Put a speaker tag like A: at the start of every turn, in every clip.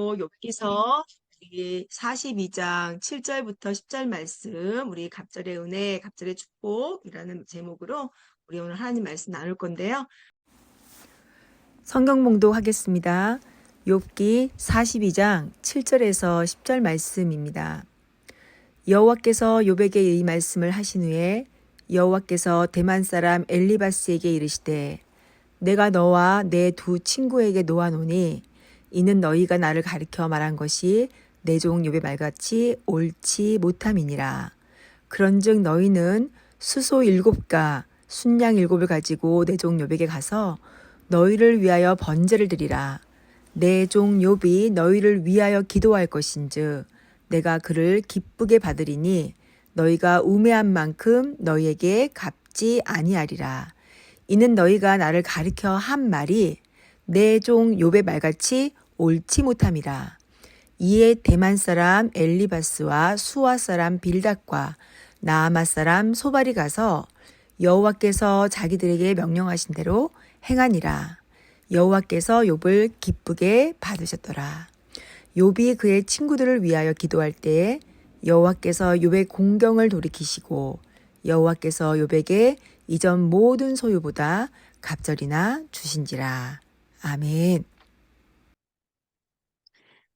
A: 오늘도 욥기서 42장 7절부터 10절 말씀, 우리 갑절의 은혜, 갑절의 축복이라는 제목으로 우리 오늘 하나님 말씀 나눌 건데요.
B: 성경 봉독하겠습니다. 욥기 42장 7절에서 10절 말씀입니다. 여호와께서 욥에게 이 말씀을 하신 후에 여호와께서 대만 사람 엘리바스에게 이르시되 내가 너와 내 두 친구에게 놓아노니 이는 너희가 나를 가리켜 말한 것이 내 종 욥의 말같이 옳지 못함이니라. 그런즉 너희는 수소 7가 순양 7을 가지고 내 종 욥에게 가서 너희를 위하여 번제를 드리라. 내 종 욥이 너희를 위하여 기도할 것인즉 내가 그를 기쁘게 받으리니 너희가 우매한 만큼 너희에게 갚지 아니하리라. 이는 너희가 나를 가리켜 한 말이 내 종 욥의 말같이 옳지 못함이라. 이에 대만 사람 엘리바스와 수아 사람 빌닷과 나아마 사람 소발이 가서 여호와께서 자기들에게 명령하신 대로 행하니라. 여호와께서 욥을 기쁘게 받으셨더라. 욥이 그의 친구들을 위하여 기도할 때에 여호와께서 욥의 공경을 돌이키시고 여호와께서 욥에게 이전 모든 소유보다 갑절이나 주신지라. 아멘.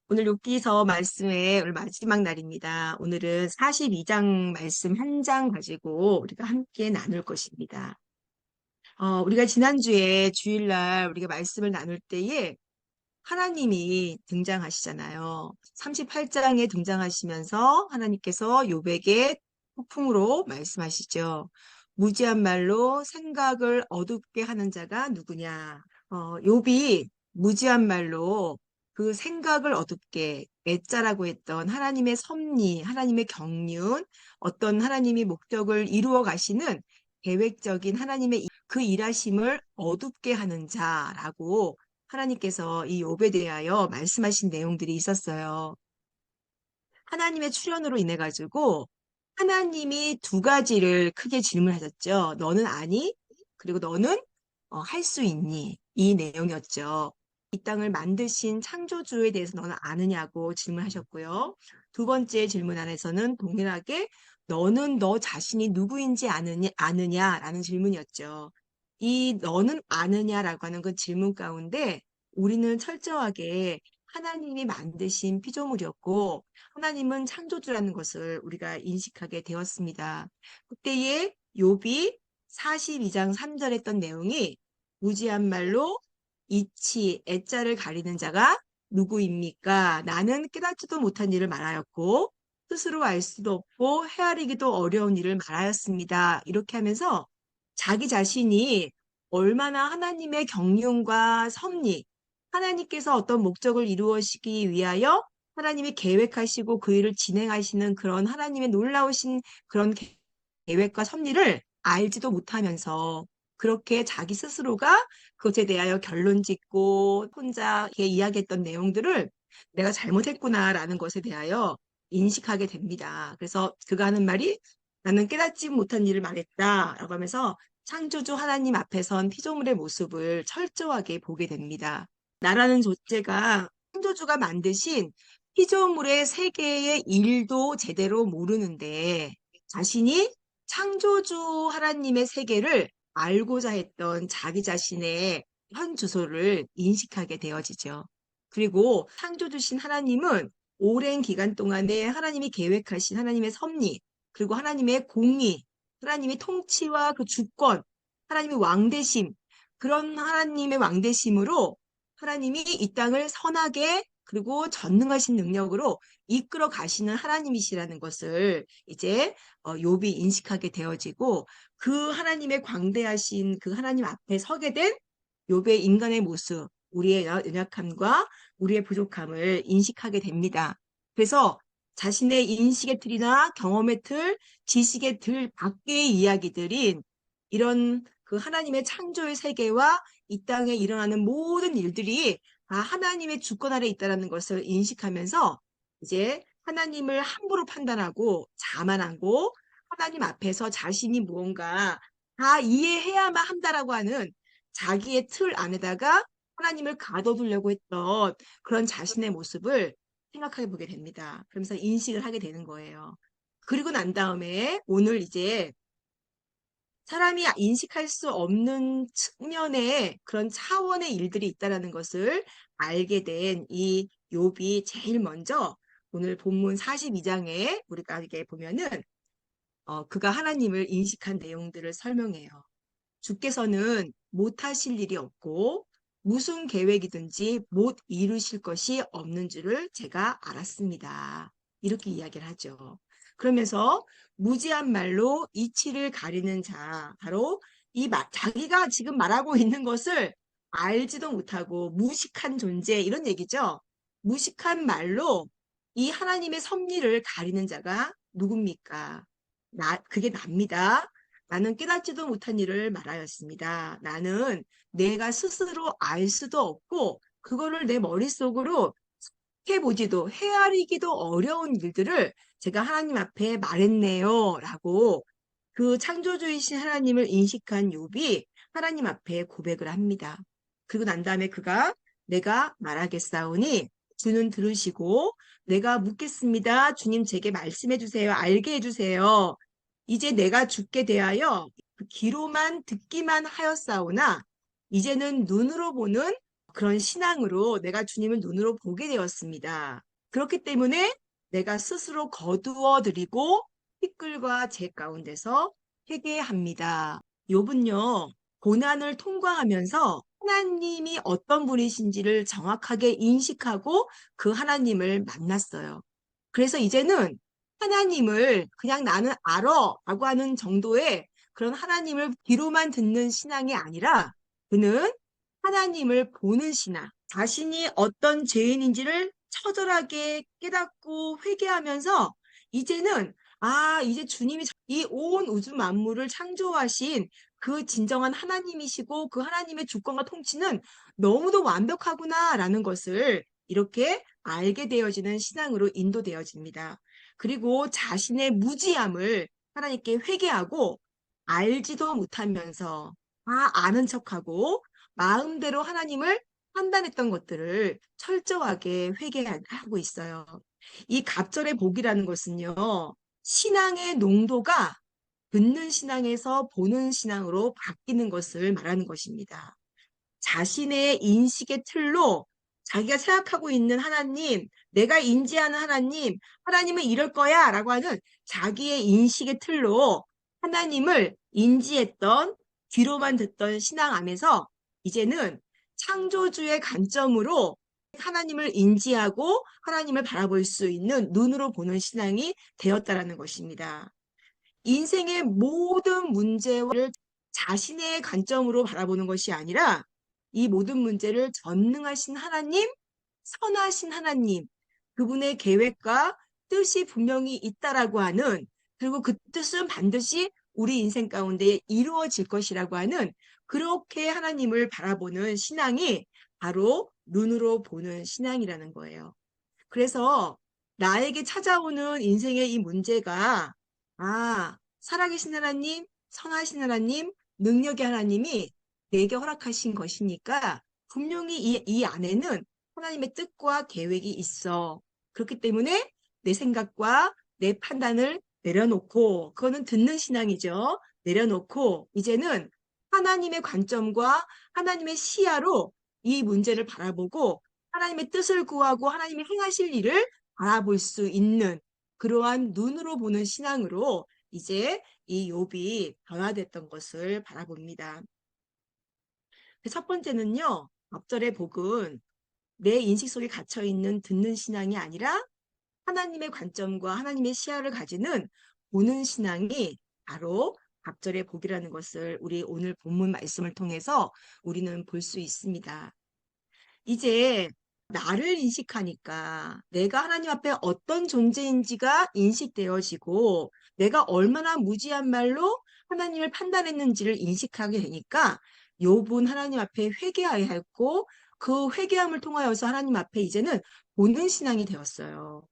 A: 오늘 욥기서 말씀의 오늘 마지막 날입니다. 오늘은 42장 말씀 한 장 가지고 우리가 함께 나눌 것입니다. 우리가 지난주에 주일날 우리가 말씀을 나눌 때에 하나님이 등장하시잖아요. 38장에 등장하시면서 하나님께서 욥에게 폭풍으로 말씀하시죠. 무지한 말로 생각을 어둡게 하는 자가 누구냐. 욥이 무지한 말로 그 생각을 어둡게 애짜라고 했던 하나님의 섭리, 하나님의 경륜, 어떤 하나님이 목적을 이루어 가시는 계획적인 하나님의 그 일하심을 어둡게 하는 자라고 하나님께서 이 욥에 대하여 말씀하신 내용들이 있었어요. 하나님의 출현으로 인해 가지고 하나님이 두 가지를 크게 질문하셨죠. 너는 아니? 그리고 너는 할 수 있니? 이 내용이었죠. 이 땅을 만드신 창조주에 대해서 너는 아느냐고 질문하셨고요. 두 번째 질문 안에서는 동일하게 너는 너 자신이 누구인지 아느냐라는 질문이었죠. 이 너는 아느냐라고 하는 그 질문 가운데 우리는 철저하게 하나님이 만드신 피조물이었고 하나님은 창조주라는 것을 우리가 인식하게 되었습니다. 그때에 욥이 42장 3절 했던 내용이 무지한 말로 이치, 애자를 가리는 자가 누구입니까? 나는 깨닫지도 못한 일을 말하였고 스스로 알 수도 없고 헤아리기도 어려운 일을 말하였습니다. 이렇게 하면서 자기 자신이 얼마나 하나님의 경륜과 섭리, 하나님께서 어떤 목적을 이루시기 위하여 하나님이 계획하시고 그 일을 진행하시는 그런 하나님의 놀라우신 그런 계획과 섭리를 알지도 못하면서 그렇게 자기 스스로가 그것에 대하여 결론 짓고 혼자 이렇게 이야기했던 내용들을 내가 잘못했구나라는 것에 대하여 인식하게 됩니다. 그래서 그가 하는 말이 나는 깨닫지 못한 일을 말했다라고 하면서 창조주 하나님 앞에 선 피조물의 모습을 철저하게 보게 됩니다. 나라는 존재가 창조주가 만드신 피조물의 세계의 일도 제대로 모르는데 자신이 창조주 하나님의 세계를 알고자 했던 자기 자신의 현 주소를 인식하게 되어지죠. 그리고 창조주신 하나님은 오랜 기간 동안에 하나님이 계획하신 하나님의 섭리, 그리고 하나님의 공의, 하나님의 통치와 그 주권, 하나님의 왕대심, 그런 하나님의 왕대심으로 하나님이 이 땅을 선하게 그리고 전능하신 능력으로 이끌어 가시는 하나님이시라는 것을 이제 욥이 인식하게 되어지고 그 하나님의 광대하신 그 하나님 앞에 서게 된 욥의 인간의 모습, 우리의 연약함과 우리의 부족함을 인식하게 됩니다. 그래서 자신의 인식의 틀이나 경험의 틀, 지식의 틀 밖의 이야기들인 이런 그 하나님의 창조의 세계와 이 땅에 일어나는 모든 일들이 다 하나님의 주권 아래 있다는 것을 인식하면서 이제 하나님을 함부로 판단하고 자만하고 하나님 앞에서 자신이 무언가 다 이해해야만 한다라고 하는 자기의 틀 안에다가 하나님을 가둬두려고 했던 그런 자신의 모습을 생각해 보게 됩니다. 그러면서 인식을 하게 되는 거예요. 그리고 난 다음에 오늘 이제 사람이 인식할 수 없는 측면의 그런 차원의 일들이 있다라는 것을 알게 된 이 욥이 제일 먼저 오늘 본문 42장에 우리가 이게 보면은 그가 하나님을 인식한 내용들을 설명해요. 주께서는 못하실 일이 없고 무슨 계획이든지 못 이루실 것이 없는 줄을 제가 알았습니다. 이렇게 이야기를 하죠. 그러면서 무지한 말로 이치를 가리는 자, 바로 자기가 지금 말하고 있는 것을 알지도 못하고 무식한 존재, 이런 얘기죠. 무식한 말로 이 하나님의 섭리를 가리는 자가 누굽니까? 그게 납니다. 나는 깨닫지도 못한 일을 말하였습니다. 나는 내가 스스로 알 수도 없고 그거를 내 머릿속으로 해보지도 헤아리기도 어려운 일들을 제가 하나님 앞에 말했네요. 라고 그 창조주이신 하나님을 인식한 욥이 하나님 앞에 고백을 합니다. 그리고 난 다음에 그가 내가 말하겠사오니 주는 들으시고 내가 묻겠습니다. 주님 제게 말씀해 주세요. 알게 해주세요. 이제 내가 죽게 대하여 그 귀로만 듣기만 하였사오나 이제는 눈으로 보는 그런 신앙으로 내가 주님을 눈으로 보게 되었습니다. 그렇기 때문에 내가 스스로 거두어 드리고 티끌과 재 가운데서 회개합니다. 욥은요, 고난을 통과하면서 하나님이 어떤 분이신지를 정확하게 인식하고 그 하나님을 만났어요. 그래서 이제는 하나님을 그냥 나는 알아 라고 하는 정도의 그런 하나님을 귀로만 듣는 신앙이 아니라 그는 하나님을 보는 신앙, 자신이 어떤 죄인인지를 처절하게 깨닫고 회개하면서 이제는 이제 주님이 이 온 우주 만물을 창조하신 그 진정한 하나님이시고 그 하나님의 주권과 통치는 너무도 완벽하구나라는 것을 이렇게 알게 되어지는 신앙으로 인도되어집니다. 그리고 자신의 무지함을 하나님께 회개하고 알지도 못하면서 아는 척하고 마음대로 하나님을 판단했던 것들을 철저하게 회개하고 있어요. 이 갑절의 복이라는 것은요, 신앙의 농도가 듣는 신앙에서 보는 신앙으로 바뀌는 것을 말하는 것입니다. 자신의 인식의 틀로 자기가 생각하고 있는 하나님, 내가 인지하는 하나님, 하나님은 이럴 거야 라고 하는 자기의 인식의 틀로 하나님을 인지했던 귀로만 듣던 신앙 안에서 이제는 창조주의 관점으로 하나님을 인지하고 하나님을 바라볼 수 있는 눈으로 보는 신앙이 되었다라는 것입니다. 인생의 모든 문제를 자신의 관점으로 바라보는 것이 아니라 이 모든 문제를 전능하신 하나님, 선하신 하나님, 그분의 계획과 뜻이 분명히 있다라고 하는, 그리고 그 뜻은 반드시 우리 인생 가운데 이루어질 것이라고 하는 그렇게 하나님을 바라보는 신앙이 바로 눈으로 보는 신앙이라는 거예요. 그래서 나에게 찾아오는 인생의 이 문제가 살아계신 하나님, 선하신 하나님, 능력의 하나님이 내게 허락하신 것이니까 분명히 이 안에는 하나님의 뜻과 계획이 있어. 그렇기 때문에 내 생각과 내 판단을 내려놓고, 그거는 듣는 신앙이죠. 내려놓고, 이제는 하나님의 관점과 하나님의 시야로 이 문제를 바라보고, 하나님의 뜻을 구하고 하나님이 행하실 일을 바라볼 수 있는 그러한 눈으로 보는 신앙으로 이제 이 욥이 변화됐던 것을 바라봅니다. 첫 번째는요, 앞절의 복은 내 인식 속에 갇혀 있는 듣는 신앙이 아니라 하나님의 관점과 하나님의 시야를 가지는 보는 신앙이 바로 앞절의 복이라는 것을 우리 오늘 본문 말씀을 통해서 우리는 볼 수 있습니다. 이제 나를 인식하니까 내가 하나님 앞에 어떤 존재인지가 인식되어지고 내가 얼마나 무지한 말로 하나님을 판단했는지를 인식하게 되니까 욥은 하나님 앞에 회개해야 했고 그 회개함을 통하여서 하나님 앞에 이제는 보는 신앙이 되었어요.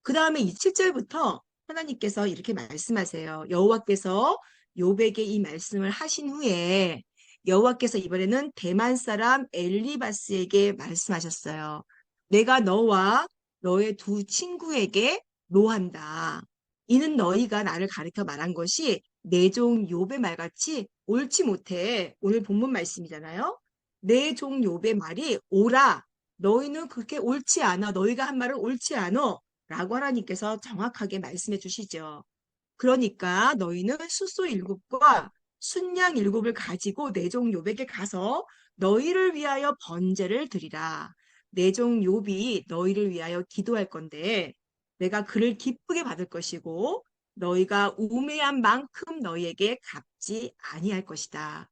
A: 그 다음에 이 7절부터 하나님께서 이렇게 말씀하세요. 여호와께서 욥에게 이 말씀을 하신 후에 여호와께서 이번에는 대만 사람 엘리바스에게 말씀하셨어요. 내가 너와 너의 두 친구에게 노한다. 이는 너희가 나를 가르쳐 말한 것이 내 종 욥의 말같이 옳지 못해. 오늘 본문 말씀이잖아요. 내 종 욥의 말이 옳아. 너희는 그렇게 옳지 않아. 너희가 한 말은 옳지 않아. 라고 하나님께서 정확하게 말씀해 주시죠. 그러니까 너희는 숫소 일곱과 순양 일곱을 가지고 내 종 욥에게 가서 너희를 위하여 번제를 드리라. 내 종 욥이 너희를 위하여 기도할 건데 내가 그를 기쁘게 받을 것이고 너희가 우매한 만큼 너희에게 갚지 아니할 것이다.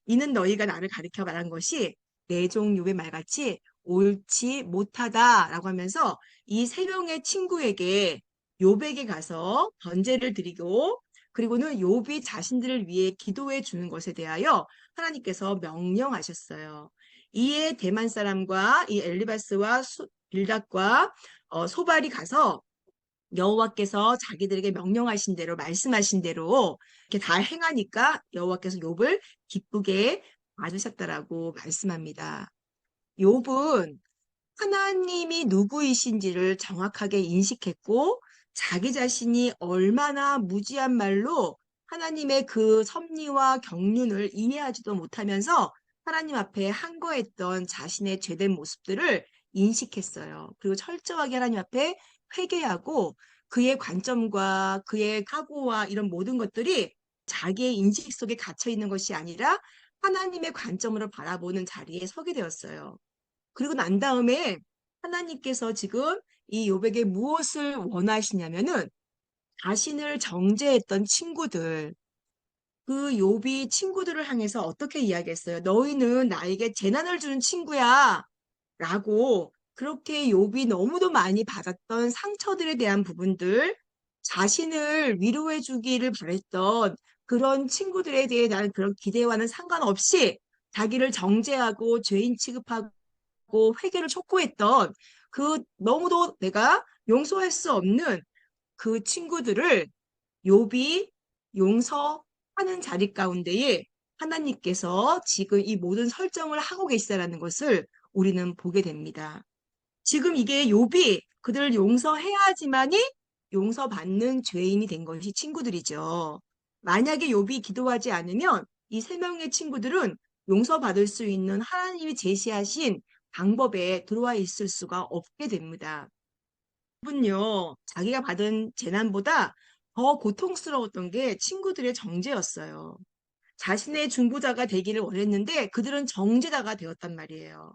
A: 이는 너희가 나를 가르쳐 말한 것이 내 종 욥의 말같이 옳지 못하다라고 하면서 이 세 명의 친구에게 욥에게 가서 번제를 드리고 그리고는 욥이 자신들을 위해 기도해 주는 것에 대하여 하나님께서 명령하셨어요. 이에 대만 사람과 이 엘리바스와 빌닷과 소발이 가서 여호와께서 자기들에게 명령하신 대로 말씀하신 대로 이렇게 다 행하니까 여호와께서 욥을 기쁘게 봐주셨다라고 말씀합니다. 욥은 하나님이 누구이신지를 정확하게 인식했고 자기 자신이 얼마나 무지한 말로 하나님의 그 섭리와 경륜을 이해하지도 못하면서 하나님 앞에 항거했던 자신의 죄된 모습들을 인식했어요. 그리고 철저하게 하나님 앞에 회개하고 그의 관점과 그의 사고와 이런 모든 것들이 자기의 인식 속에 갇혀 있는 것이 아니라 하나님의 관점으로 바라보는 자리에 서게 되었어요. 그리고 난 다음에 하나님께서 지금 이 욥에게 무엇을 원하시냐면은 자신을 정죄했던 친구들, 그 욥이 친구들을 향해서 어떻게 이야기했어요? 너희는 나에게 재난을 주는 친구야. 라고 그렇게 욥이 너무도 많이 받았던 상처들에 대한 부분들, 자신을 위로해 주기를 바랬던 그런 친구들에 대해 나는 그런 기대와는 상관없이 자기를 정죄하고 죄인 취급하고 회개를 촉구했던 그 너무도 내가 용서할 수 없는 그 친구들을 욥이 용서하는 자리 가운데에 하나님께서 지금 이 모든 설정을 하고 계시다라는 것을 우리는 보게 됩니다. 지금 이게 욥이 그들을 용서해야지만이 용서받는 죄인이 된 것이 친구들이죠. 만약에 욥이 기도하지 않으면 이 세 명의 친구들은 용서받을 수 있는 하나님이 제시하신 방법에 들어와 있을 수가 없게 됩니다. 욥은요, 자기가 받은 재난보다 더 고통스러웠던 게 친구들의 정죄였어요. 자신의 중보자가 되기를 원했는데 그들은 정죄자가 되었단 말이에요.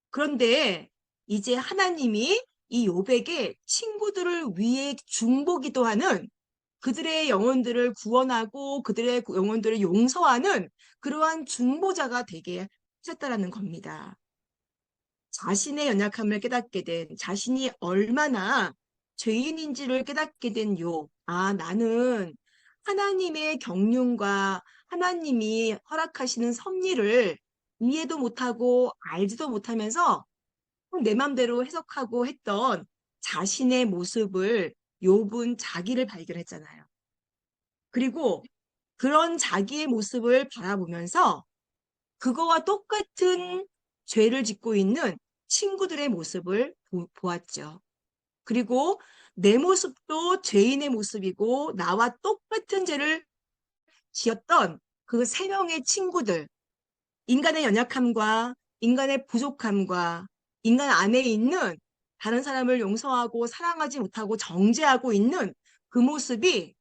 A: 그런데 이제 하나님이 이 욥에게 친구들을 위해 중보기도하는 그들의 영혼들을 구원하고 그들의 영혼들을 용서하는 그러한 중보자가 되게 하셨다라는 겁니다. 자신의 연약함을 깨닫게 된 자신이 얼마나 죄인인지를 깨닫게 된 욥. 아, 나는 하나님의 경륜과 하나님이 허락하시는 섭리를 이해도 못하고 알지도 못하면서 내 맘대로 해석하고 했던 자신의 모습을 욥은 자기를 발견했잖아요. 그리고 그런 자기의 모습을 바라보면서 그거와 똑같은 죄를 짓고 있는 친구들의 모습을 보았죠. 그리고 내 모습도 죄인의 모습이고 나와 똑같은 죄를 지었던 그 세 명의 친구들, 인간의 연약함과 인간의 부족함과 인간 안에 있는 다른 사람을 용서하고 사랑하지 못하고 정죄하고 있는 그 모습이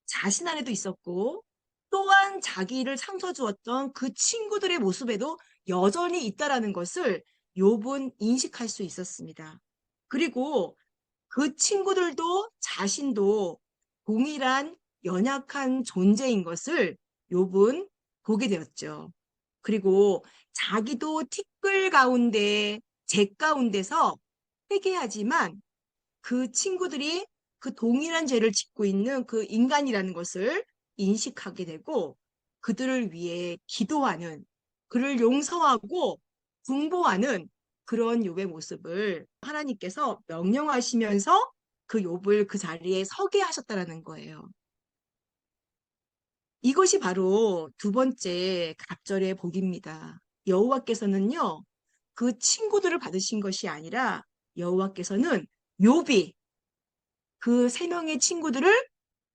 A: 자신 안에도 있었고 또한 자기를 상처 주었던 그 친구들의 모습에도 여전히 있다라는 것을 욥은 인식할 수 있었습니다. 그리고 그 친구들도 자신도 동일한 연약한 존재인 것을 욥은 보게 되었죠. 그리고 자기도 티끌 가운데, 재 가운데서 회개하지만 그 친구들이 그 동일한 죄를 짓고 있는 그 인간이라는 것을 인식하게 되고 그들을 위해 기도하는, 그를 용서하고 중보하는 그런 욥의 모습을 하나님께서 명령하시면서 그 욥을 그 자리에 서게 하셨다라는 거예요. 이것이 바로 두 번째 갑절의 복입니다. 여호와께서는요, 그 친구들을 받으신 것이 아니라 여호와께서는 욥이 그 세 명의 친구들을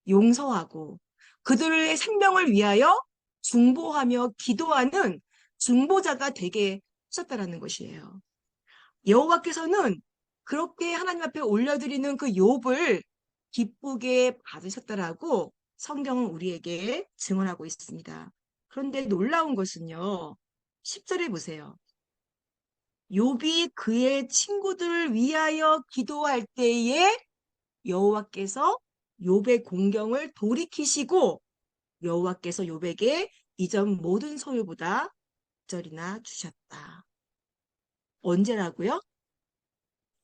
A: 용서하고 그들의 생명을 위하여 중보하며 기도하는 중보자가 되게 하셨다라는 것이에요. 여호와께서는 그렇게 하나님 앞에 올려드리는 그 욥을 기쁘게 받으셨다라고 성경은 우리에게 증언하고 있습니다. 그런데 놀라운 것은요. 10절에 보세요. 욥이 그의 친구들을 위하여 기도할 때에 여호와께서 욥의 공경을 돌이키시고 여호와께서 욥에게 이전 모든 소유보다 10절이나 주셨다. 언제라고요?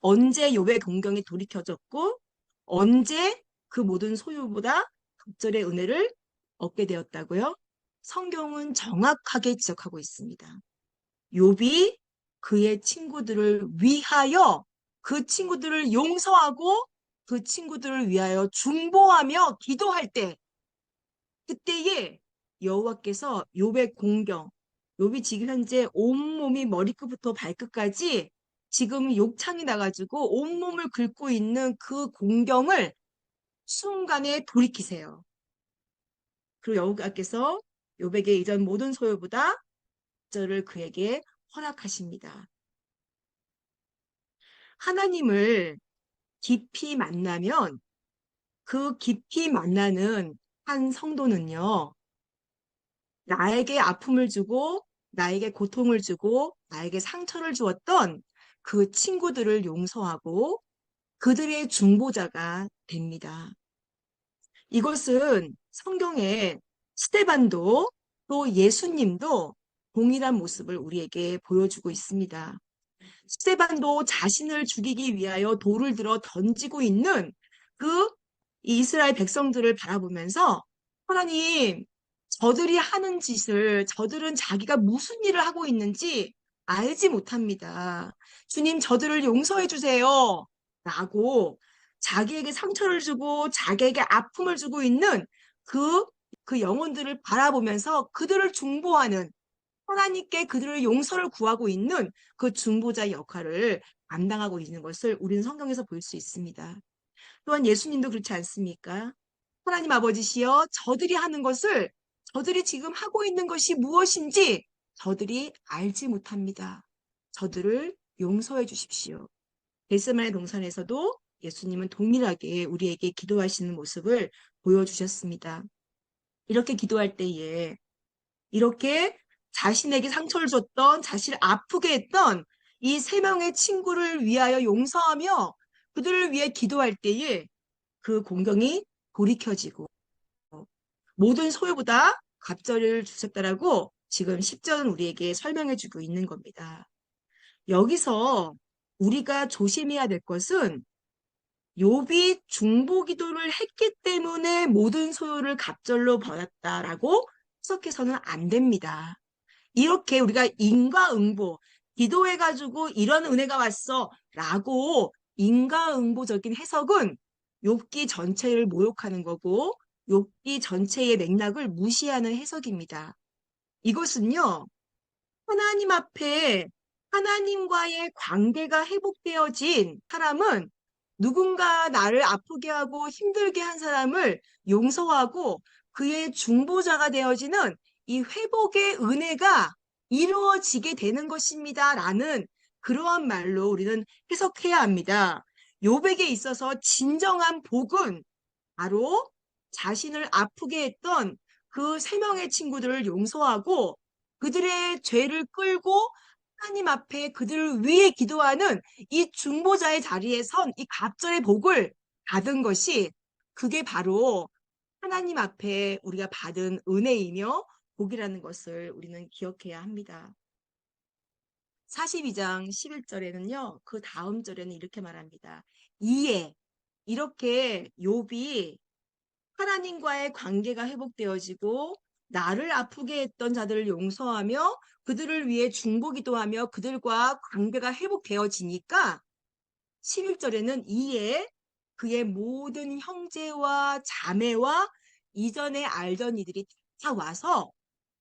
A: 언제 욥의 공경이 돌이켜졌고 언제 그 모든 소유보다 갑절의 은혜를 얻게 되었다고요? 성경은 정확하게 지적하고 있습니다. 욥이 그의 친구들을 위하여 그 친구들을 용서하고 그 친구들을 위하여 중보하며 기도할 때 그때에 여호와께서 욥의 공경, 욥이 지금 현재 온몸이 머리끝부터 발끝까지 지금 욕창이 나가지고 온몸을 긁고 있는 그 공경을 순간에 돌이키세요. 그리고 여호와께서 욥에게 이전 모든 소유보다 저를 그에게 허락하십니다. 하나님을 깊이 만나면 그 깊이 만나는 한 성도는요, 나에게 아픔을 주고, 나에게 고통을 주고, 나에게 상처를 주었던 그 친구들을 용서하고 그들의 중보자가 됩니다. 이것은 성경에 스데반도 또 예수님도 동일한 모습을 우리에게 보여주고 있습니다. 스데반도 자신을 죽이기 위하여 돌을 들어 던지고 있는 그 이스라엘 백성들을 바라보면서 하나님, 저들이 하는 짓을 저들은 자기가 무슨 일을 하고 있는지 알지 못합니다. 주님, 저들을 용서해 주세요. 라고 자기에게 상처를 주고 자기에게 아픔을 주고 있는 그, 그 영혼들을 바라보면서 그들을 중보하는 하나님께 그들의 용서를 구하고 있는 그 중보자 역할을 감당하고 있는 것을 우리는 성경에서 볼 수 있습니다. 또한 예수님도 그렇지 않습니까? 하나님 아버지시여 저들이 하는 것을 저들이 지금 하고 있는 것이 무엇인지 저들이 알지 못합니다. 저들을 용서해 주십시오. 겟세마네 동산에서도 예수님은 동일하게 우리에게 기도하시는 모습을 보여주셨습니다. 이렇게 기도할 때에 이렇게 자신에게 상처를 줬던 자신을 아프게 했던 이 세 명의 친구를 위하여 용서하며 그들을 위해 기도할 때에 그 공경이 돌이켜지고 모든 소유보다 갑절을 주셨다라고 지금 10절은 우리에게 설명해 주고 있는 겁니다. 여기서 우리가 조심해야 될 것은 욥이 중보 기도를 했기 때문에 모든 소유를 갑절로 받았다라고 해석해서는 안 됩니다. 이렇게 우리가 인과응보, 기도해가지고 이런 은혜가 왔어 라고 인과응보적인 해석은 욥기 전체를 모욕하는 거고 욥기 전체의 맥락을 무시하는 해석입니다. 이것은요, 하나님 앞에 하나님과의 관계가 회복되어진 사람은 누군가 나를 아프게 하고 힘들게 한 사람을 용서하고 그의 중보자가 되어지는 이 회복의 은혜가 이루어지게 되는 것입니다. 라는 그러한 말로 우리는 해석해야 합니다. 욥에게 있어서 진정한 복은 바로 자신을 아프게 했던 그 세 명의 친구들을 용서하고 그들의 죄를 끌고 하나님 앞에 그들을 위해 기도하는 이 중보자의 자리에 선 이 갑절의 복을 받은 것이 그게 바로 하나님 앞에 우리가 받은 은혜이며 복이라는 것을 우리는 기억해야 합니다. 42장 11절에는요. 그 다음 절에는 이렇게 말합니다. 이에 이렇게 욥이 하나님과의 관계가 회복되어지고 나를 아프게 했던 자들을 용서하며 그들을 위해 중보기도하며 그들과 관계가 회복되어지니까 11절에는 이에 그의 모든 형제와 자매와 이전에 알던 이들이 다 와서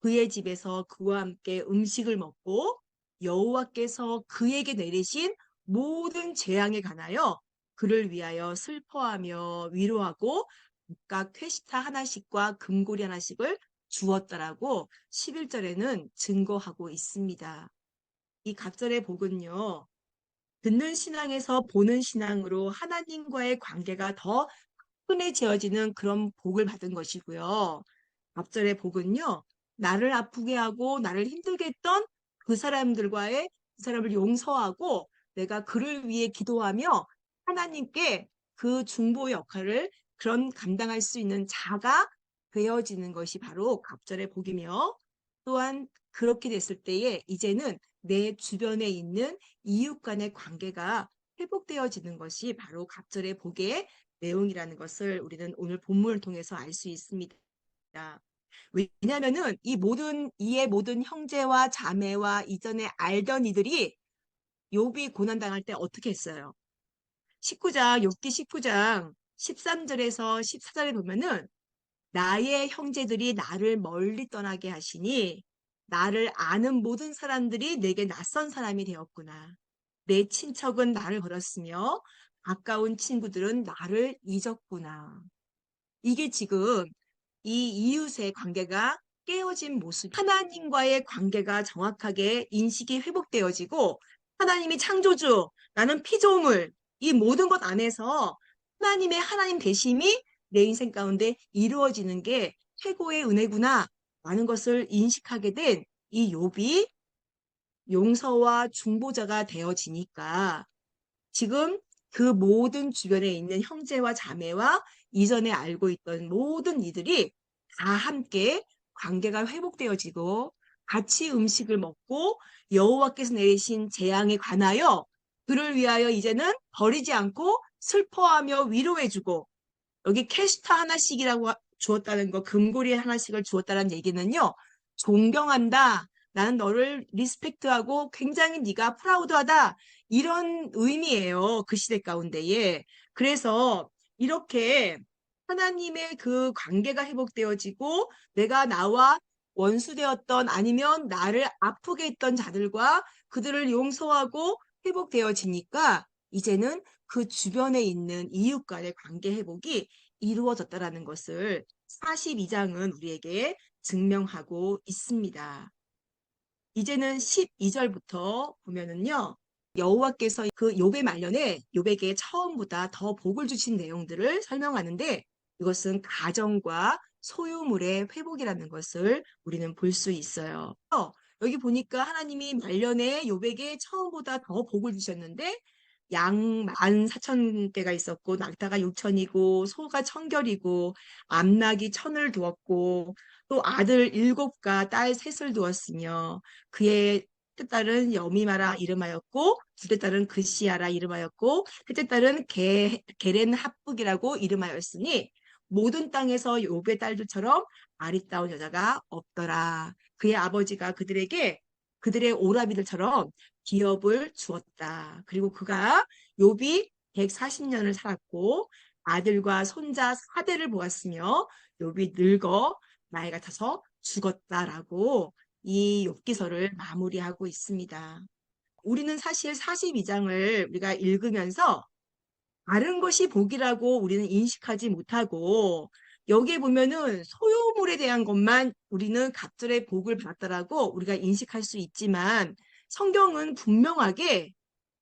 A: 그의 집에서 그와 함께 음식을 먹고 여호와께서 그에게 내리신 모든 재앙에 관하여 그를 위하여 슬퍼하며 위로하고 각각 퇴시타 하나씩과 금고리 하나씩을 주었다라고 11절에는 증거하고 있습니다. 이 각절의 복은요, 듣는 신앙에서 보는 신앙으로 하나님과의 관계가 더 흔해지어지는 그런 복을 받은 것이고요. 앞절의 복은요, 나를 아프게 하고 나를 힘들게 했던 그 사람을 용서하고 내가 그를 위해 기도하며 하나님께 그 중보 역할을 그런 감당할 수 있는 자가 되어지는 것이 바로 갑절의 복이며, 또한 그렇게 됐을 때에 이제는 내 주변에 있는 이웃 간의 관계가 회복되어지는 것이 바로 갑절의 복의 내용이라는 것을 우리는 오늘 본문을 통해서 알 수 있습니다. 왜냐하면은 이의 모든 형제와 자매와 이전에 알던 이들이 욥이 고난 당할 때 어떻게 했어요? 19장 욥기 19장 13절에서 14절에 보면은 나의 형제들이 나를 멀리 떠나게 하시니 나를 아는 모든 사람들이 내게 낯선 사람이 되었구나. 내 친척은 나를 버렸으며 가까운 친구들은 나를 잊었구나. 이게 지금 이 이웃의 관계가 깨어진 모습, 하나님과의 관계가 정확하게 인식이 회복되어지고 하나님이 창조주, 나는 피조물, 이 모든 것 안에서 하나님의 하나님 되심이 내 인생 가운데 이루어지는 게 최고의 은혜구나 라는 것을 인식하게 된 이 욥이 용서와 중보자가 되어지니까 지금 그 모든 주변에 있는 형제와 자매와 이전에 알고 있던 모든 이들이 다 함께 관계가 회복되어지고 같이 음식을 먹고 여호와께서 내리신 재앙에 관하여 그를 위하여 이제는 버리지 않고 슬퍼하며 위로해주고, 여기 캐스터 하나씩이라고 주었다는 거, 금고리 하나씩을 주었다는 얘기는요, 존경한다. 나는 너를 리스펙트하고 굉장히 네가 프라우드하다. 이런 의미예요. 그 시대 가운데에. 그래서 이렇게 하나님의 그 관계가 회복되어지고 내가 나와 원수되었던 아니면 나를 아프게 했던 자들과 그들을 용서하고 회복되어지니까 이제는 그 주변에 있는 이웃 간의 관계 회복이 이루어졌다라는 것을 42장은 우리에게 증명하고 있습니다. 이제는 12절부터 보면은요, 여호와께서 그 욥의 말년에 욥에게 처음보다 더 복을 주신 내용들을 설명하는데 이것은 가정과 소유물의 회복이라는 것을 우리는 볼 수 있어요. 여기 보니까 하나님이 말년에 욥에게 처음보다 더 복을 주셨는데 양 14,000개가 있었고 낙타가 6천이고 소가 1,000결이고 암낙이 1,000을 두었고 또 아들 7과 딸 3을 두었으며 그의 첫째 딸은 여미마라 이름하였고 둘째 딸은 그시아라 이름하였고 셋째 딸은 게렌 합북이라고 이름하였으니 모든 땅에서 욥의 딸들처럼 아리따운 여자가 없더라. 그의 아버지가 그들에게 그들의 오라비들처럼 기업을 주었다. 그리고 그가 욥이 140년을 살았고 아들과 손자 4대를 보았으며 욥이 늙어 나이가 차서 죽었다라고 이 욥기서를 마무리하고 있습니다. 우리는 사실 42장을 우리가 읽으면서 다른 것이 복이라고 우리는 인식하지 못하고 여기에 보면은 소유물에 대한 것만 우리는 갑절의 복을 받았다라고 우리가 인식할 수 있지만 성경은 분명하게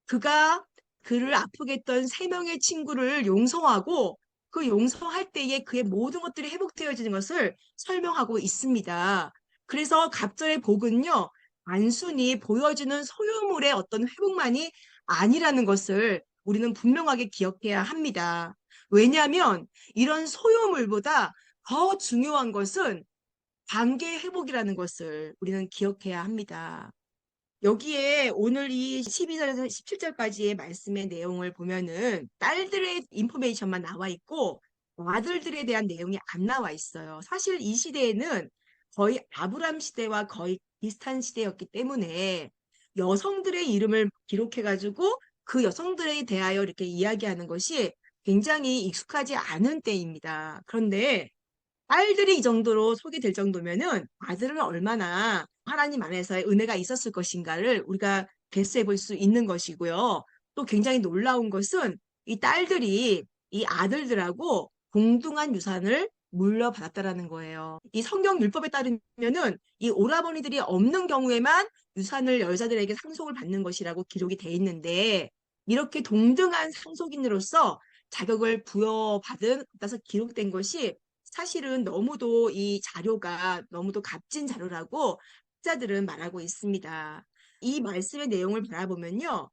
A: 그가 그를 아프게 했던 3명의 친구를 용서하고 그 용서할 때에 그의 모든 것들이 회복되어지는 것을 설명하고 있습니다. 그래서 갑절의 복은요, 단순히 보여주는 소유물의 어떤 회복만이 아니라는 것을 우리는 분명하게 기억해야 합니다. 왜냐하면 이런 소유물보다 더 중요한 것은 관계 회복이라는 것을 우리는 기억해야 합니다. 여기에 오늘 이 12절에서 17절까지의 말씀의 내용을 보면은 딸들의 인포메이션만 나와 있고 아들들에 대한 내용이 안 나와 있어요. 사실 이 시대에는 거의 아브람 시대와 거의 비슷한 시대였기 때문에 여성들의 이름을 기록해가지고 그 여성들에 대하여 이렇게 이야기하는 것이 굉장히 익숙하지 않은 때입니다. 그런데 딸들이 이 정도로 소개될 정도면은 아들은 얼마나 하나님 안에서의 은혜가 있었을 것인가를 우리가 배수해 볼 수 있는 것이고요. 또 굉장히 놀라운 것은 이 딸들이 이 아들들하고 동등한 유산을 물려받았다라는 거예요. 이 성경 율법에 따르면은 이 오라버니들이 없는 경우에만 유산을 여자들에게 상속을 받는 것이라고 기록이 돼 있는데 이렇게 동등한 상속인으로서 자격을 부여받은 따서 기록된 것이 사실은 너무도 이 자료가 너무도 값진 자료라고 학자들은 말하고 있습니다. 이 말씀의 내용을 바라보면요.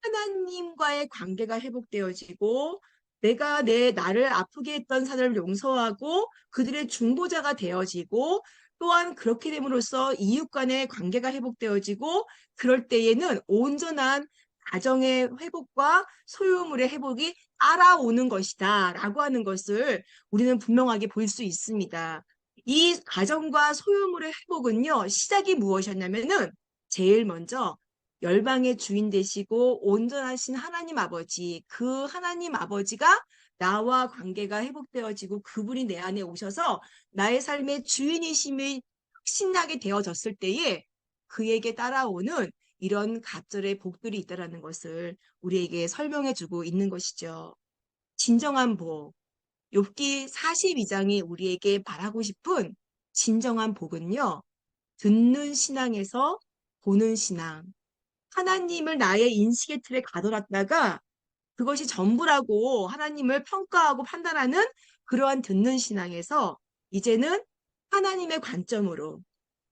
A: 하나님과의 관계가 회복되어지고 내가 나를 아프게 했던 사람을 용서하고 그들의 중보자가 되어지고 또한 그렇게 됨으로써 이웃 간의 관계가 회복되어지고 그럴 때에는 온전한 가정의 회복과 소유물의 회복이 따라오는 것이다 라고 하는 것을 우리는 분명하게 볼 수 있습니다. 이 가정과 소유물의 회복은요, 시작이 무엇이었냐면은 제일 먼저 열방의 주인 되시고 온전하신 하나님 아버지, 그 하나님 아버지가 나와 관계가 회복되어지고 그분이 내 안에 오셔서 나의 삶의 주인이심이 확신나게 되어졌을 때에 그에게 따라오는 이런 갑절의 복들이 있다라는 것을 우리에게 설명해주고 있는 것이죠. 진정한 복, 욥기 42장이 우리에게 말하고 싶은 진정한 복은요. 듣는 신앙에서 보는 신앙, 하나님을 나의 인식의 틀에 가둬놨다가 그것이 전부라고 하나님을 평가하고 판단하는 그러한 듣는 신앙에서 이제는 하나님의 관점으로,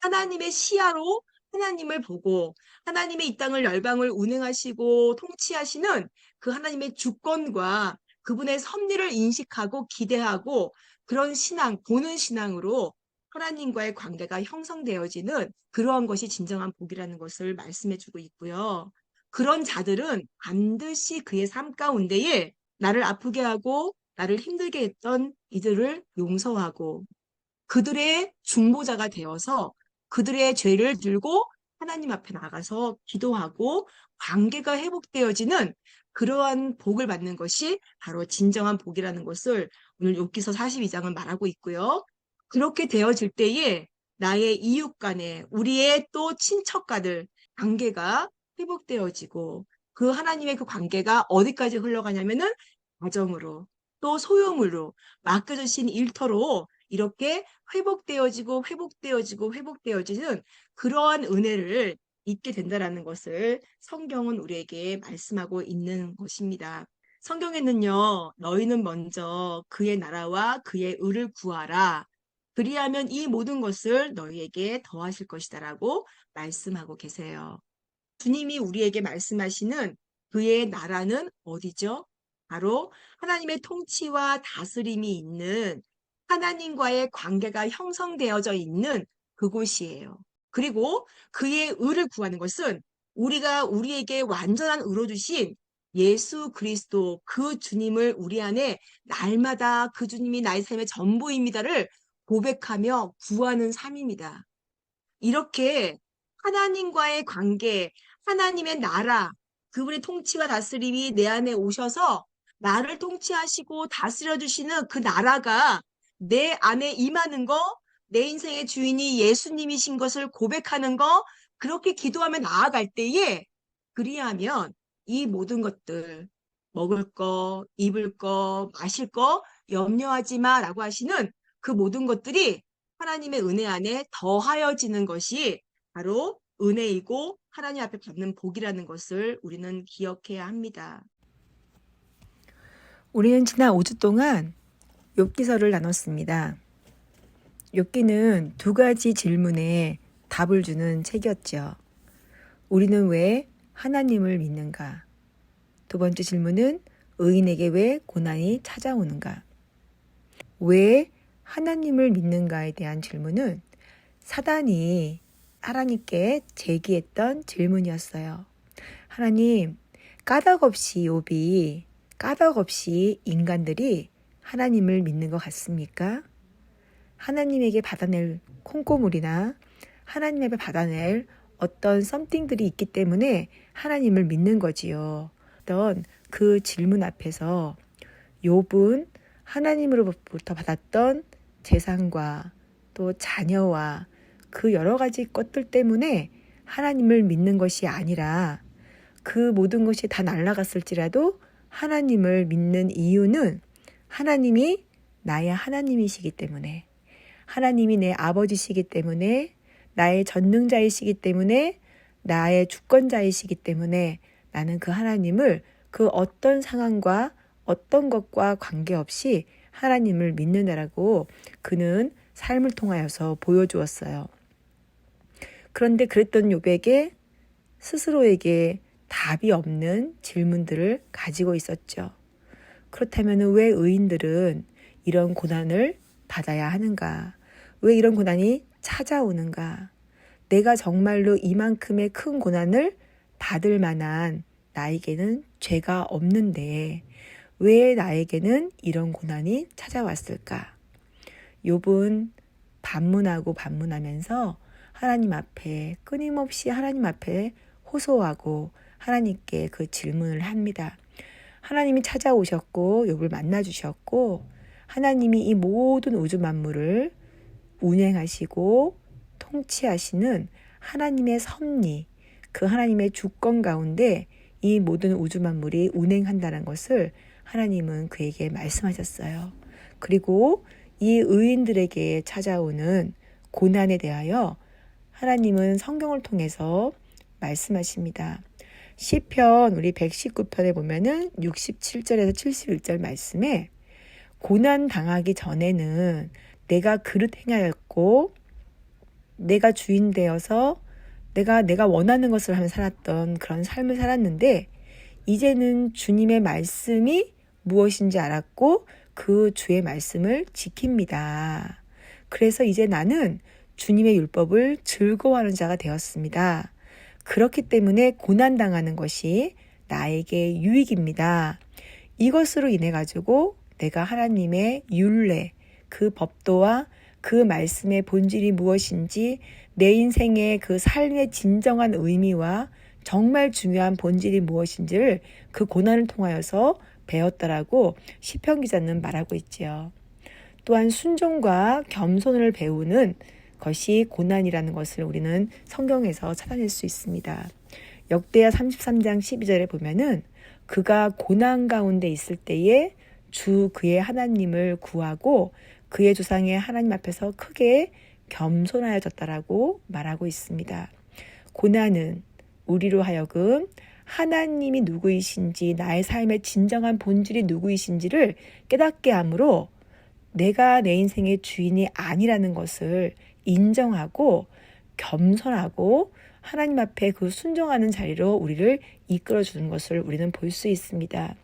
A: 하나님의 시야로 하나님을 보고 하나님의 이 땅을 열방을 운행하시고 통치하시는 그 하나님의 주권과 그분의 섭리를 인식하고 기대하고 그런 신앙, 보는 신앙으로 하나님과의 관계가 형성되어지는 그러한 것이 진정한 복이라는 것을 말씀해주고 있고요. 그런 자들은 반드시 그의 삶 가운데에 나를 아프게 하고 나를 힘들게 했던 이들을 용서하고 그들의 중보자가 되어서 그들의 죄를 들고 하나님 앞에 나가서 기도하고 관계가 회복되어지는 그러한 복을 받는 것이 바로 진정한 복이라는 것을 오늘 욥기서 42장은 말하고 있고요. 그렇게 되어질 때에 나의 이웃 간에 우리의 또 친척가들 관계가 회복되어지고 그 하나님의 그 관계가 어디까지 흘러가냐면은 가정으로 또 소유물로 맡겨주신 일터로 이렇게 회복되어지고 회복되어지고 회복되어지는 그러한 은혜를 잊게 된다라는 것을 성경은 우리에게 말씀하고 있는 것입니다. 성경에는요, 너희는 먼저 그의 나라와 그의 의를 구하라. 그리하면 이 모든 것을 너희에게 더하실 것이다라고 말씀하고 계세요. 주님이 우리에게 말씀하시는 그의 나라는 어디죠? 바로 하나님의 통치와 다스림이 있는 하나님과의 관계가 형성되어져 있는 그곳이에요. 그리고 그의 의를 구하는 것은 우리가 우리에게 완전한 의로 주신 예수 그리스도 그 주님을 우리 안에 날마다 그 주님이 나의 삶의 전부입니다를 고백하며 구하는 삶입니다. 이렇게 하나님과의 관계, 하나님의 나라, 그분의 통치와 다스림이 내 안에 오셔서 나를 통치하시고 다스려 주시는 그 나라가 내 안에 임하는 거, 내 인생의 주인이 예수님이신 것을 고백하는 거, 그렇게 기도하며 나아갈 때에 그리하면 이 모든 것들, 먹을 거, 입을 거, 마실 거 염려하지 마라고 하시는 그 모든 것들이 하나님의 은혜 안에 더하여지는 것이 바로 은혜이고 하나님 앞에 받는 복이라는 것을 우리는 기억해야 합니다.
B: 우리는 지난 5주 동안 욥기서를 나눴습니다. 욥기는 두 가지 질문에 답을 주는 책이었죠. 우리는 왜 하나님을 믿는가? 두 번째 질문은 의인에게 왜 고난이 찾아오는가? 왜 하나님을 믿는가에 대한 질문은 사단이 하나님께 제기했던 질문이었어요. 하나님, 까닭없이 욥이 까닭없이 인간들이 하나님을 믿는 것 같습니까? 하나님에게 받아낼 콩고물이나 하나님 앞에 받아낼 어떤 썸띵들이 있기 때문에 하나님을 믿는 거지요. 어떤 그 질문 앞에서 욥은 하나님으로부터 받았던 재산과 또 자녀와 그 여러 가지 것들 때문에 하나님을 믿는 것이 아니라 그 모든 것이 다 날아갔을지라도 하나님을 믿는 이유는 하나님이 나의 하나님이시기 때문에, 하나님이 내 아버지시기 때문에, 나의 전능자이시기 때문에, 나의 주권자이시기 때문에 나는 그 하나님을 그 어떤 상황과 어떤 것과 관계없이 하나님을 믿는다라고 그는 삶을 통하여서 보여주었어요. 그런데 그랬던 욥에게 스스로에게 답이 없는 질문들을 가지고 있었죠. 그렇다면 왜 의인들은 이런 고난을 받아야 하는가? 왜 이런 고난이 찾아오는가? 내가 정말로 이만큼의 큰 고난을 받을 만한 나에게는 죄가 없는데 왜 나에게는 이런 고난이 찾아왔을까? 욥은 반문하고 반문하면서 하나님 앞에 끊임없이 하나님 앞에 호소하고 하나님께 그 질문을 합니다. 하나님이 찾아오셨고 욥을 만나주셨고 하나님이 이 모든 우주 만물을 운행하시고 통치하시는 하나님의 섭리, 그 하나님의 주권 가운데 이 모든 우주 만물이 운행한다는 것을 하나님은 그에게 말씀하셨어요. 그리고 이 의인들에게 찾아오는 고난에 대하여 하나님은 성경을 통해서 말씀하십니다. 시편 우리 119편에 보면은 67절에서 71절 말씀에 고난 당하기 전에는 내가 그릇 행하였고 내가 주인 되어서 내가 원하는 것을 하며 살았던 그런 삶을 살았는데 이제는 주님의 말씀이 무엇인지 알았고 그 주의 말씀을 지킵니다. 그래서 이제 나는 주님의 율법을 즐거워하는 자가 되었습니다. 그렇기 때문에 고난당하는 것이 나에게 유익입니다. 이것으로 인해 가지고 내가 하나님의 율례, 그 법도와 그 말씀의 본질이 무엇인지 내 인생의 그 삶의 진정한 의미와 정말 중요한 본질이 무엇인지를 그 고난을 통하여서 배웠다라고 시편 기자는 말하고 있지요. 또한 순종과 겸손을 배우는 것이 고난이라는 것을 우리는 성경에서 찾아낼 수 있습니다. 역대하 33장 12절에 보면은 그가 고난 가운데 있을 때에 주 그의 하나님을 구하고 그의 조상의 하나님 앞에서 크게 겸손하여졌다라고 말하고 있습니다. 고난은 우리로 하여금 하나님이 누구이신지 나의 삶의 진정한 본질이 누구이신지를 깨닫게 하므로 내가 내 인생의 주인이 아니라는 것을 인정하고 겸손하고 하나님 앞에 그 순종하는 자리로 우리를 이끌어주는 것을 우리는 볼 수 있습니다.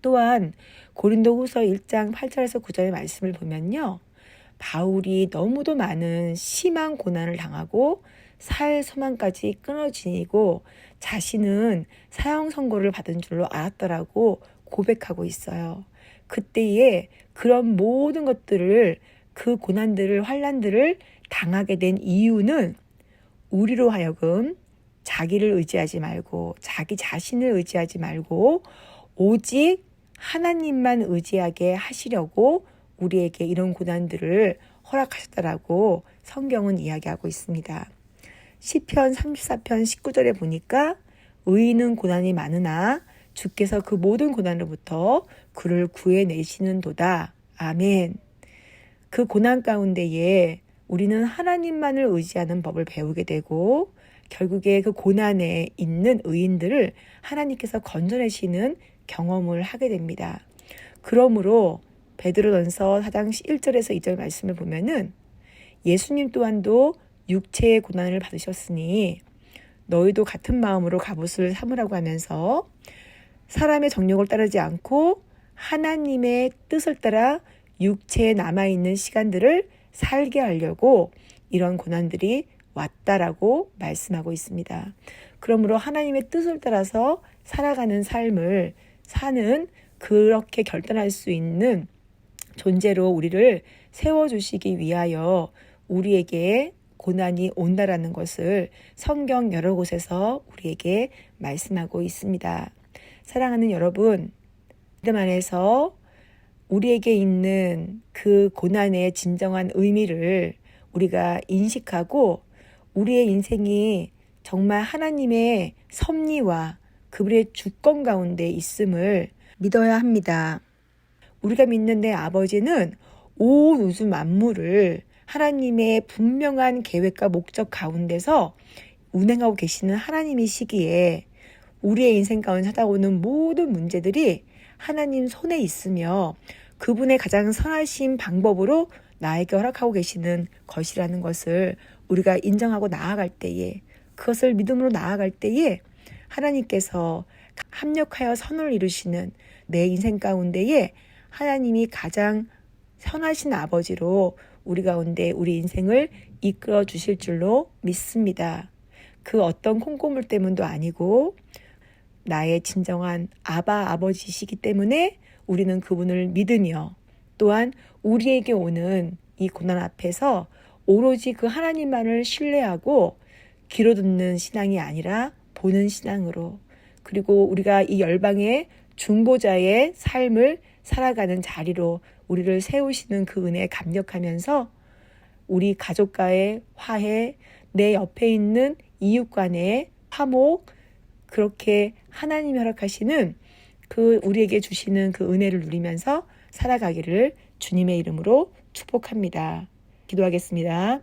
B: 또한 고린도후서 1장 8절에서 9절의 말씀을 보면요. 바울이 너무도 많은 심한 고난을 당하고 살 소망까지 끊어지고 자신은 사형 선고를 받은 줄로 알았더라고 고백하고 있어요. 그때에 그런 모든 것들을 그 고난들을 환난들을 당하게 된 이유는 우리로 하여금 자기를 의지하지 말고 자기 자신을 의지하지 말고 오직 하나님만 의지하게 하시려고 우리에게 이런 고난들을 허락하셨다라고 성경은 이야기하고 있습니다. 시편 34편 19절에 보니까 의인은 고난이 많으나 주께서 그 모든 고난으로부터 그를 구해내시는도다. 아멘. 그 고난 가운데에 우리는 하나님만을 의지하는 법을 배우게 되고 결국에 그 고난에 있는 의인들을 하나님께서 건져내시는 경험을 하게 됩니다. 그러므로 베드로전서 4장 1절에서 2절 말씀을 보면은 예수님 또한도 육체의 고난을 받으셨으니 너희도 같은 마음으로 갑옷을 삼으라고 하면서 사람의 정욕을 따르지 않고 하나님의 뜻을 따라 육체에 남아있는 시간들을 살게 하려고 이런 고난들이 왔다라고 말씀하고 있습니다. 그러므로 하나님의 뜻을 따라서 살아가는 삶을 사는 그렇게 결단할 수 있는 존재로 우리를 세워주시기 위하여 우리에게 고난이 온다라는 것을 성경 여러 곳에서 우리에게 말씀하고 있습니다. 사랑하는 여러분, 믿음 안에서 우리에게 있는 그 고난의 진정한 의미를 우리가 인식하고 우리의 인생이 정말 하나님의 섭리와 그분의 주권 가운데 있음을 믿어야 합니다. 우리가 믿는 내 아버지는 온 우주 만물을 하나님의 분명한 계획과 목적 가운데서 운행하고 계시는 하나님이시기에 우리의 인생 가운데 찾아오는 모든 문제들이 하나님 손에 있으며 그분의 가장 선하신 방법으로 나에게 허락하고 계시는 것이라는 것을 우리가 인정하고 나아갈 때에, 그것을 믿음으로 나아갈 때에 하나님께서 합력하여 선을 이루시는 내 인생 가운데에 하나님이 가장 선하신 아버지로 우리 가운데 우리 인생을 이끌어 주실 줄로 믿습니다. 그 어떤 콩고물 때문도 아니고 나의 진정한 아바 아버지시기 때문에 우리는 그분을 믿으며 또한 우리에게 오는 이 고난 앞에서 오로지 그 하나님만을 신뢰하고 귀로 듣는 신앙이 아니라 보는 신앙으로, 그리고 우리가 이 열방의 중보자의 삶을 살아가는 자리로 우리를 세우시는 그 은혜에 감격하면서 우리 가족과의 화해, 내 옆에 있는 이웃 간의 화목, 그렇게 하나님이 허락하시는 그 우리에게 주시는 그 은혜를 누리면서 살아가기를 주님의 이름으로 축복합니다. 기도하겠습니다.